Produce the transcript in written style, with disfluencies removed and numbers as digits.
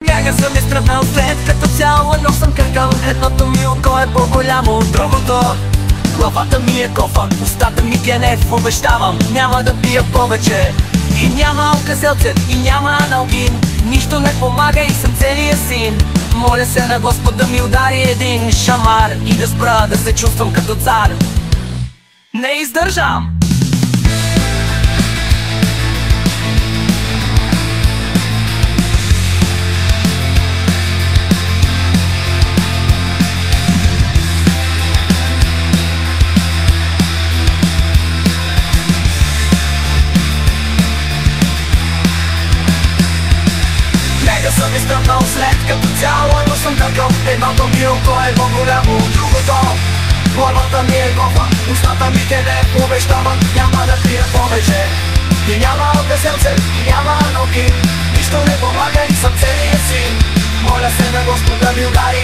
Някак съм изтръпнал след като цяло едно съм къркал. Едното ми око е по-голямо от другото. Главата ми е кофа, устата ми генев. Обещавам, няма да пия повече. И няма алка-селцер, и няма аналгин. Нищо не помага и съм целия син. Моля се на Господ да ми удари един шамар и да спра да се чувствам като цар. Не издържам! Съм изтръпнал след като цяло едно съм къркал. Едното ми око е по-голямо от другото. Главата ми е кофа, устата ми не. Обещавам, няма да пия повече. И няма алка-селцер, и няма аналгин. Нищо не помага и съм целия син. Моля се на Господ да ми удари